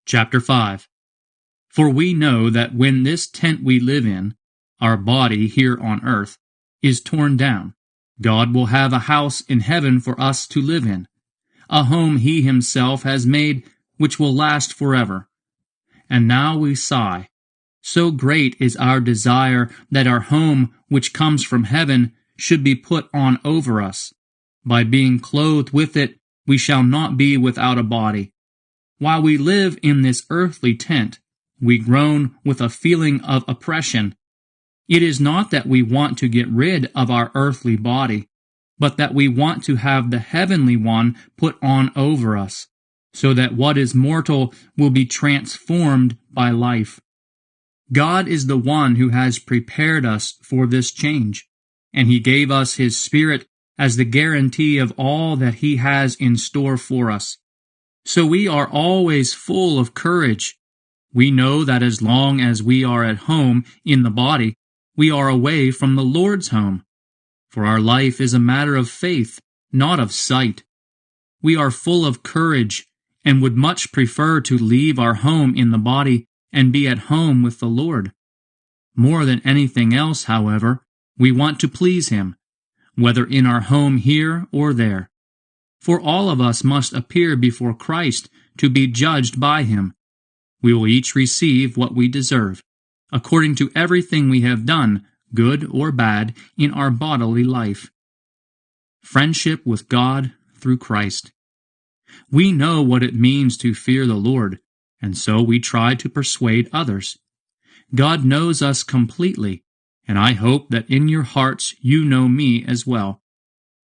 Chapter 5. For we know that when this tent we live in, our body here on earth, is torn down, God will have a house in heaven for us to live in, a home He Himself has made which will last forever. And now we sigh. So great is our desire that our home which comes from heaven should be put on over us. By being clothed with it, we shall not be without a body. While we live in this earthly tent, we groan with a feeling of oppression. It is not that we want to get rid of our earthly body, but that we want to have the heavenly one put on over us, so that what is mortal will be transformed by life. God is the one who has prepared us for this change, and He gave us His Spirit as the guarantee of all that He has in store for us. So we are always full of courage. We know that as long as we are at home in the body, we are away from the Lord's home. For our life is a matter of faith, not of sight. We are full of courage and would much prefer to leave our home in the body and be at home with the Lord. More than anything else, however, we want to please Him, whether in our home here or there. For all of us must appear before Christ to be judged by Him. We will each receive what we deserve, according to everything we have done, good or bad, in our bodily life. Friendship with God through Christ. We know what it means to fear the Lord, and so we try to persuade others. God knows us completely, and I hope that in your hearts you know me as well.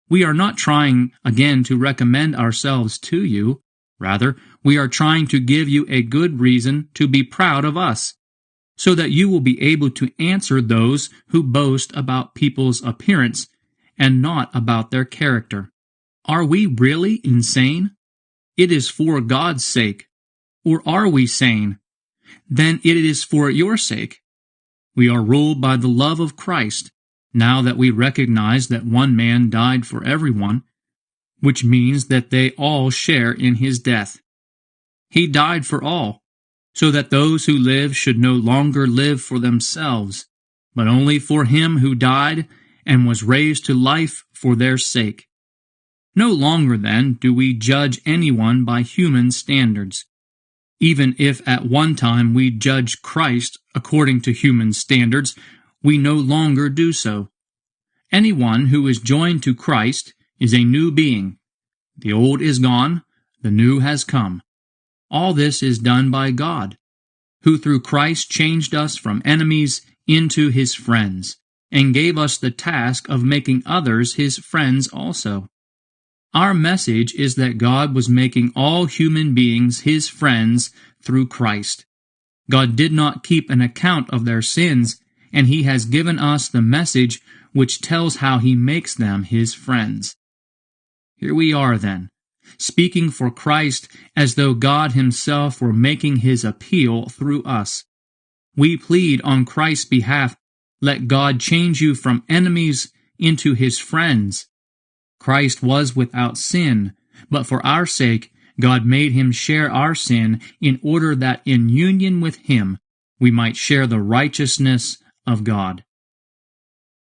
We are not trying again to recommend ourselves to you. Rather, we are trying to give you a good reason to be proud of us, so that you will be able to answer those who boast about people's appearance and not about their character. Are we really insane? It is for God's sake. Or are we sane? Then it is for your sake. We are ruled by the love of Christ, now that we recognize that one man died for everyone, which means that they all share in His death. He died for all, so that those who live should no longer live for themselves, but only for Him who died and was raised to life for their sake. No longer, then, do we judge anyone by human standards. Even if at one time we judged Christ according to human standards, we no longer do so. Anyone who is joined to Christ is a new being. The old is gone, the new has come. All this is done by God, who through Christ changed us from enemies into His friends, and gave us the task of making others His friends also. Our message is that God was making all human beings His friends through Christ. God did not keep an account of their sins, and He has given us the message which tells how He makes them His friends. Here we are, then, speaking for Christ as though God Himself were making His appeal through us. We plead on Christ's behalf, let God change you from enemies into His friends. Christ was without sin, but for our sake God made Him share our sin in order that in union with Him we might share the righteousness of God.